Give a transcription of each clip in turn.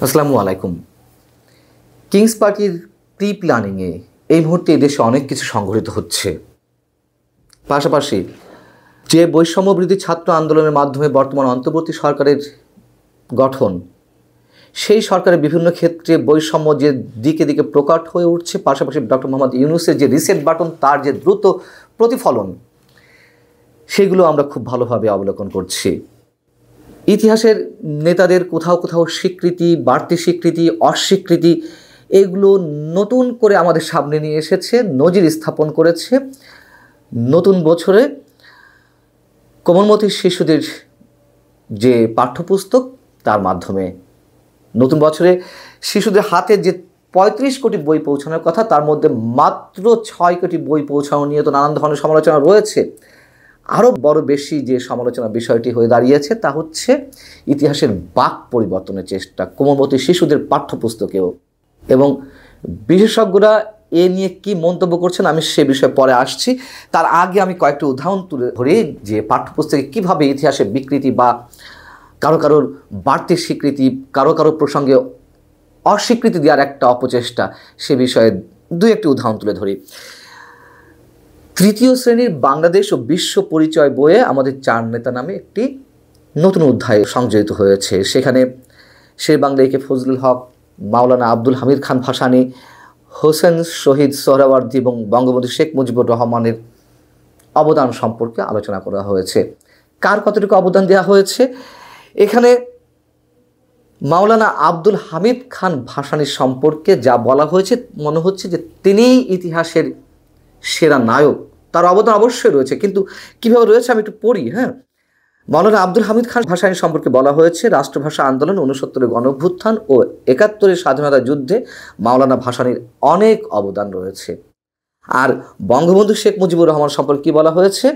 আসসালামু আলাইকুম। কিংস পার্টির প্রি প্ল্যানিংয়ে এই মুহূর্তে দেশে অনেক কিছু সংঘটিত হচ্ছে। পাশাপাশি যে বৈষম্য বিরোধী ছাত্র আন্দোলনের মাধ্যমে বর্তমান অন্তর্বর্তী সরকারের গঠন, সেই সরকারের বিভিন্ন ক্ষেত্রে বৈষম্য যে দিকে দিকে প্রকট হয়ে উঠছে, পাশাপাশি ডক্টর মোহাম্মদ ইউনূসের যে রিসেট বাটন, তার যে দ্রুত প্রতিফলন, সেগুলো আমরা খুব ভালোভাবে অবলোকন করছি। ইতিহাসের নেতাদের কোথাও কোথাও স্বীকৃতি, বাড়তি স্বীকৃতি, অস্বীকৃতি, এগুলো নতুন করে আমাদের সামনে নিয়ে এসেছে, নজির স্থাপন করেছে। নতুন বছরে কোমলমতি শিশুদের যে পাঠ্যপুস্তক, তার মাধ্যমে নতুন বছরে শিশুদের হাতে যে ৩৫ কোটি বই পৌঁছানোর কথা, তার মধ্যে মাত্র ৬ কোটি বই পৌঁছানো নিয়ে তো নানান ধরনের সমালোচনা রয়েছে। আরও বড় বেশি যে সমালোচনা বিষয়টি হয়ে দাঁড়িয়েছে তা হচ্ছে ইতিহাসের বাঁক পরিবর্তনের চেষ্টা কোমলমতি শিশুদের পাঠ্যপুস্তকেও। এবং বিশেষজ্ঞরা এ নিয়ে কি মন্তব্য করছেন আমি সে বিষয়ে পরে আসছি। তার আগে আমি কয়েকটি উদাহরণ তুলে ধরি যে পাঠ্যপুস্তকে কীভাবে ইতিহাসের বিকৃতি বা কারো কারোর বাড়তি স্বীকৃতি, কারো কারো প্রসঙ্গে অস্বীকৃতি দেওয়ার একটা অপচেষ্টা, সে বিষয়ে দুই একটি উদাহরণ তুলে ধরি। তৃতীয় শ্রেণীর বাংলাদেশ ও বিশ্ব পরিচয় বইয়ে আমাদের চার নেতা নামে একটি নতুন অধ্যায় সংযোজিত হয়েছে। সেখানে শের বাংলা একে ফজলুল হক, মাওলানা আব্দুল হামিদ খান ভাসানী, হোসেন শহীদ সোহরাওয়ার্দী এবং বঙ্গবন্ধু শেখ মুজিবুর রহমানের অবদান সম্পর্কে আলোচনা করা হয়েছে। কার কতটুকু অবদান দেওয়া হয়েছে? এখানে মাওলানা আব্দুল হামিদ খান ভাসানী সম্পর্কে যা বলা হয়েছে, মনে হচ্ছে যে তিনিই ইতিহাসের সেরা নায়ক। তার অবদান অবশ্যই রয়েছে, কিন্তু কীভাবে রয়েছে আমি একটু পড়ি। মাওলানা আব্দুল হামিদ খান ভাসানী সম্পর্কে বলা হয়েছে, রাষ্ট্রভাষা আন্দোলন, ৬৯-এর গণঅভ্যুত্থান ও ৭১-এর স্বাধীনতা যুদ্ধে মাওলানা ভাসানীর অনেক অবদান রয়েছে। আর বঙ্গবন্ধু শেখ মুজিবুর রহমান সম্পর্কে কী বলা হয়েছে?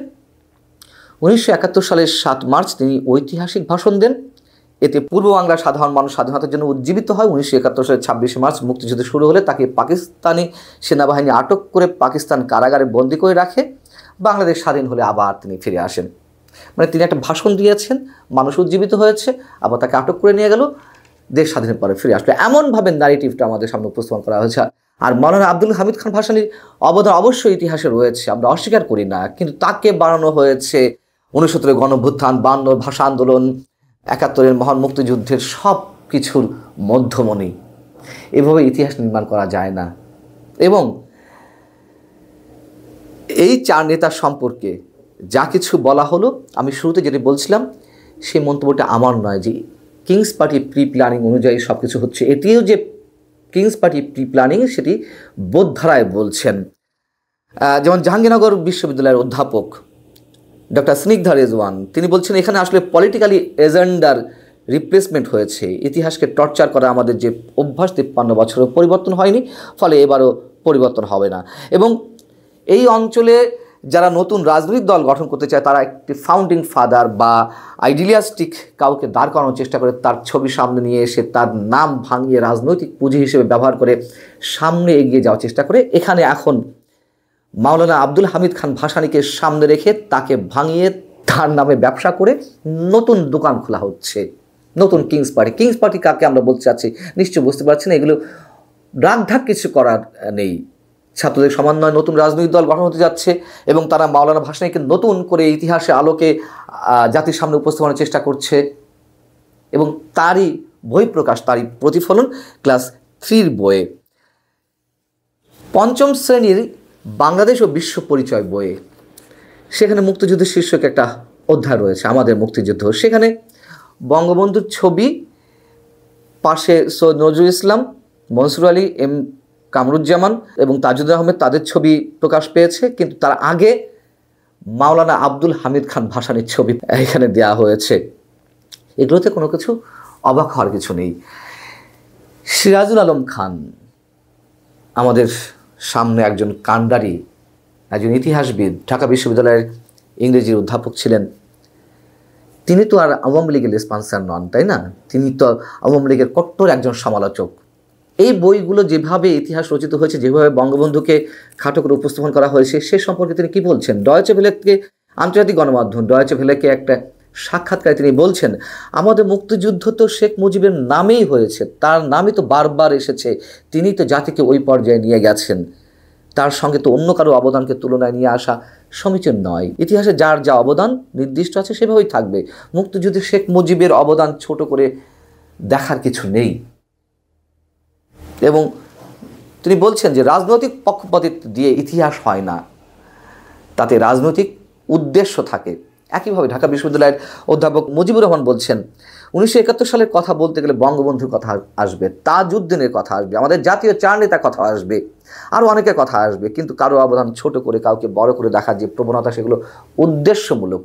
১৯৭১ সালের ৭ মার্চ তিনি ঐতিহাসিক ভাষণ দেন। এতে পূর্ব বাংলার সাধারণ মানুষ স্বাধীনতার জন্য উজ্জীবিত হয়। ১৯৭১ সালের ২৬শে মার্চ মুক্তিযুদ্ধ শুরু হলে তাকে পাকিস্তানি সেনাবাহিনী আটক করে পাকিস্তান কারাগারে বন্দী করে রাখে। বাংলাদেশ স্বাধীন হলে আবার তিনি ফিরে আসেন। মানে তিনি একটা ভাষণ দিয়েছেন, মানুষ উজ্জীবিত হয়েছে, আবার তাকে আটক করে নিয়ে গেল, দেশ স্বাধীনের পরে ফিরে আসলো। এমনভাবে ন্যারেটিভটা আমাদের সামনে উপস্থাপন করা হয়েছে। আর মাওলানা আব্দুল হামিদ খান ভাসানীর অবদান অবশ্যই ইতিহাসে রয়েছে, আমরা অস্বীকার করি না, কিন্তু তাকে বানানো হয়েছে ৬৯-এর গণঅভ্যুত্থান, ৫২ ভাষা আন্দোলন, ৭১-এর মহান মুক্তিযুদ্ধের সব কিছুর মধ্যমণি। এভাবে ইতিহাস নির্মাণ করা যায় না। এবং এই চার নেতার সম্পর্কে যা কিছু বলা হলো, আমি শুরুতে যেটি বলছিলাম, সেই মন্তব্যটা আমার নয় যে কিংস পার্টি প্রি প্ল্যানিং অনুযায়ী সব কিছু হচ্ছে। এটিও যে কিংস পার্টি প্রি প্ল্যানিং, সেটি বোধধারায় বলছেন। যেমন জাহাঙ্গীরনগর বিশ্ববিদ্যালয়ের অধ্যাপক ডক্টর স্নিগ্ধা রেজওয়ান, তিনি বলছেন এখানে আসলে পলিটিক্যালি এজেন্ডার রিপ্লেসমেন্ট হয়েছে। ইতিহাসকে টর্চার করা আমাদের যে অভ্যাস ৫৩ বছরও পরিবর্তন হয়নি, ফলে এবারও পরিবর্তন হবে না। এবং এই অঞ্চলে যারা নতুন রাজনৈতিক দল গঠন করতে চায়, তারা একটি ফাউন্ডিং ফাদার বা আইডিয়ালিস্টিক কাউকে দাঁড় করানোর চেষ্টা করে, তার ছবি সামনে নিয়ে এসে তার নাম ভাঙিয়ে রাজনৈতিক পুঁজি হিসেবে ব্যবহার করে সামনে এগিয়ে যাওয়ার চেষ্টা করে। এখানে এখন মাওলানা আব্দুল হামিদ খান ভাসানীকে সামনে রেখে তাকে ভাঙিয়ে তার নামে ব্যবসা করে নতুন দোকান খোলা হচ্ছে, নতুন কিংস পার্টি। কিংস পার্টি কাকে আমরা বলতে চাচ্ছি নিশ্চয় বুঝতে পারছি না। এগুলো রাগঢাক কিছু করার নেই। ছাত্রদের সমন্বয়ে নতুন রাজনৈতিক দল গঠন হতে যাচ্ছে এবং তারা মাওলানা ভাসানীকে নতুন করে ইতিহাসে আলোকে জাতির সামনে উপস্থাপনের চেষ্টা করছে। এবং তারই বহিঃপ্রকাশ, তারই প্রতিফলন ক্লাস 3-র বইয়ে। ৫ম শ্রেণীর বাংলাদেশ ও বিশ্ব পরিচয় বইয়ে সেখানে মুক্তিযুদ্ধের শীর্ষক একটা অধ্যায় রয়েছে, আমাদের মুক্তিযুদ্ধ। সেখানে বঙ্গবন্ধুর ছবি, পাশে সৈয়দ নজরুল ইসলাম, মনসুর আলী, এম কামরুজ্জামান এবং তাজুদ্দিন আহমেদ, তাদের ছবি প্রকাশ পেয়েছে। কিন্তু তার আগে মাওলানা আব্দুল হামিদ খান ভাসানীর ছবি এখানে দেওয়া হয়েছে। এগুলোতে কোনো কিছু অবাক হওয়ার কিছু নেই। সিরাজুল আলম খান আমাদের সামনে একজন কাণ্ডারি, একজন ইতিহাসবিদ, ঢাকা বিশ্ববিদ্যালয়ের ইংরেজির অধ্যাপক ছিলেন। তিনি তো আর আওয়ামী লীগের স্পন্সর নন, তাই না? তিনি তো আওয়ামী লীগের কট্টর একজন সমালোচক। এই বইগুলো যেভাবে ইতিহাস রচিত হয়েছে, যেভাবে বঙ্গবন্ধুকে খাটো করে উপস্থাপন করা হয়েছে, সে সম্পর্কে তিনি কী বলছেন? ডয়েচে ভেলেকে, আন্তর্জাতিক গণমাধ্যম ডয়েচে ভেলেকে একটা সাক্ষাৎকারে তিনি বলছেন, আমাদের মুক্তিযুদ্ধ তো শেখ মুজিবের নামেই হয়েছে, তার নামই তো বারবার এসেছে, তিনি তো জাতিকে ওই পর্যায়ে নিয়ে গেছেন, তার সঙ্গে তো অন্য কারো অবদানকে তুলনায় নিয়ে আসা সমীচীন নয়। ইতিহাসে যার যা অবদান নির্দিষ্ট আছে সেভাবেই থাকবে। মুক্তিযুদ্ধে শেখ মুজিবের অবদান ছোট করে দেখার কিছু নেই। এবং তিনি বলছেন যে রাজনৈতিক পক্ষপাতিত্ব দিয়ে ইতিহাস হয় না, তাতে রাজনৈতিক উদ্দেশ্য থাকে। একইভাবে ঢাকা বিশ্ববিদ্যালয়ের অধ্যাপক মুজিবুর রহমান বলছেন, 1971 সালের কথা বলতে গেলে বঙ্গবন্ধুর কথা আসবে, তাজউদ্দিনের কথা আসবে, আমাদের জাতীয় চার নেতার কথা আসবে, আরও অনেকের কথা আসবে, কিন্তু কারো অবদান ছোট করে কাউকে বড় করে দেখার যে প্রবণতা, সেগুলো উদ্দেশ্যমূলক।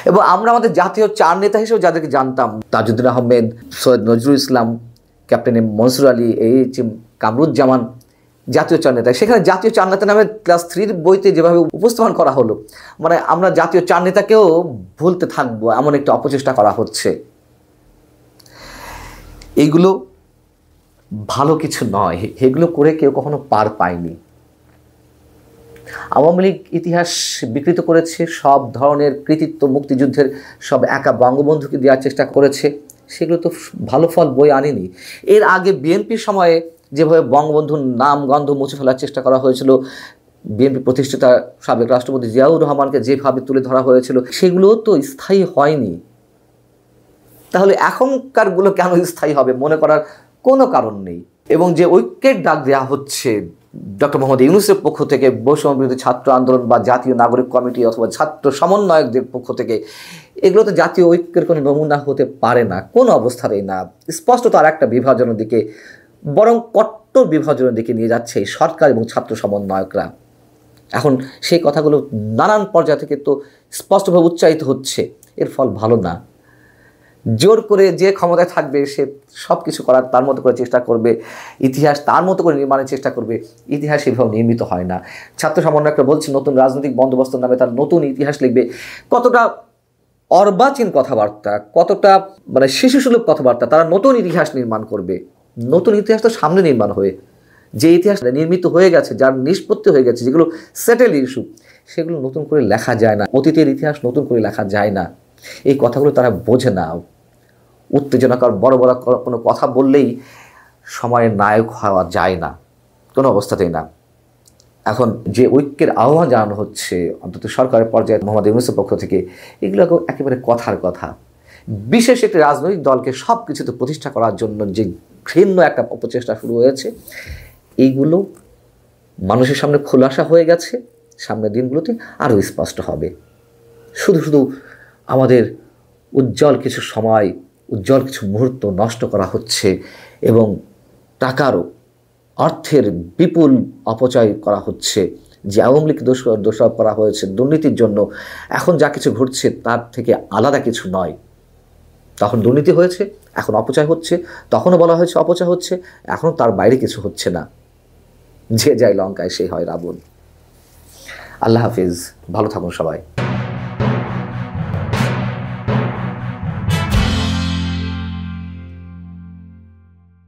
এবং আমরা আমাদের জাতীয় চার নেতা হিসেবে যাদেরকে জানতাম, Tajuddin Ahmed, Syed Nazrul Islam, captain M Mansur Ali, H M. Kamaruzzaman, জাতীয় চার নেতা, সেখানে জাতীয় চার নেতা নামে ক্লাস 3 বইতে যেভাবে উপস্থাপন করা হলো, মানে আমরা জাতীয় চার নেতাকেও ভুলতে থাকবো এমন একটা অপচেষ্টা করা হচ্ছে। এইগুলো ভালো কিছু নয়, এগুলো করে কেউ কখনো পার পায়নি। আওয়ামী লীগ ইতিহাস বিকৃত করেছে, সব ধরনের কৃতিত্ব মুক্তিযুদ্ধের সব একা বঙ্গবন্ধুকে দেওয়ার চেষ্টা করেছে, সেগুলো তো ভালো ফল বই আনেনি। এর আগে বিএনপির সময়ে যেভাবে বঙ্গবন্ধুর নাম গন্ধ মুছে ফেলার চেষ্টা করা হয়েছিল, বিএনপি প্রতিষ্ঠাতা সাবেক রাষ্ট্রপতি জিয়াউর রহমানকে যেভাবে তুলে ধরা হয়েছিল, সেগুলোও তো স্থায়ী হয়নি। তাহলে এখনকারগুলো কেন স্থায়ী হবে মনে করার কোনো কারণ নেই। এবং যে ঐক্যের ডাক দেওয়া হচ্ছে ডক্টর মোহাম্মদ ইউনূসের পক্ষ থেকে, বৈষম্য বিরোধী ছাত্র আন্দোলন বা জাতীয় নাগরিক কমিটি অথবা ছাত্র সমন্বয়কদের পক্ষ থেকে, এগুলো তো জাতীয় ঐক্যের কোনো নমুনা হতে পারে না, কোনো অবস্থাতেই না। স্পষ্টত আর একটা বিভাজনের দিকে, বরং কট্টর বিভাজনের দিকে নিয়ে যাচ্ছে এই সরকার এবং ছাত্র সমন্বয়করা। এখন সেই কথাগুলো নানান পর্যায় থেকে তো স্পষ্টভাবে উচ্চারিত হচ্ছে, এর ফল ভালো না। জোর করে যে ক্ষমতায় থাকবে সে সব কিছু করার তার মতো করে চেষ্টা করবে, ইতিহাস তার মতো করে নির্মাণের চেষ্টা করবে। ইতিহাস এভাবে নির্মিত হয় না। ছাত্র সমন্বয়করা বলছে নতুন রাজনৈতিক বন্দোবস্তের নামে তার নতুন ইতিহাস লিখবে। কতটা অর্বাচীন কথাবার্তা, কতটা মানে শিশুসুলভ কথাবার্তা, তারা নতুন ইতিহাস নির্মাণ করবে। নতুন ইতিহাস তো সামনে নির্মাণ হয়ে, যে ইতিহাস নির্মিত হয়ে গেছে, যার নিষ্পত্তি হয়ে গেছে, যেগুলো সেটেল ইস্যু, সেগুলো নতুন করে লেখা যায় না। অতীতের ইতিহাস নতুন করে লেখা যায় না। এই কথাগুলো তারা বোঝে না। উত্তেজনাকর বড় বড় কোনো কথা বললেই সময়ের নায়ক হওয়া যায় না, কোনো অবস্থাতেই না। এখন যে ঐক্যের আহ্বান জানানো হচ্ছে অন্তত সরকারের পর্যায়ে মোহাম্মদ ইউনূসের পক্ষ থেকে, এগুলো একেবারে কথার কথা। বিশেষ একটি রাজনৈতিক দলকে সব কিছুতে প্রতিষ্ঠা করার জন্য যে ঘৃণ্য একটা অপচেষ্টা শুরু হয়েছে, এইগুলো মানুষের সামনে খোলাসা হয়ে গেছে, সামনের দিনগুলোতে আরও স্পষ্ট হবে। শুধু শুধু আমাদের উজ্জ্বল কিছু সময়, উজ্জ্বল কিছু মুহূর্ত নষ্ট করা হচ্ছে এবং টাকারও, অর্থের বিপুল অপচয় করা হচ্ছে। যে আওয়ামী লীগ দোষারোপ করা হয়েছে দুর্নীতির জন্য, এখন যা কিছু ঘটছে তার থেকে আলাদা কিছু নয়। তখন দুর্নীতি হয়েছে, এখন অপচয় হচ্ছে, তখনও বলা হয়েছে অপচয় হচ্ছে, এখনও তার বাইরে কিছু হচ্ছে না। যে যায় লঙ্কায় সেই হয় রাবণ। আল্লাহ হাফিজ, ভালো থাকুন সবাই।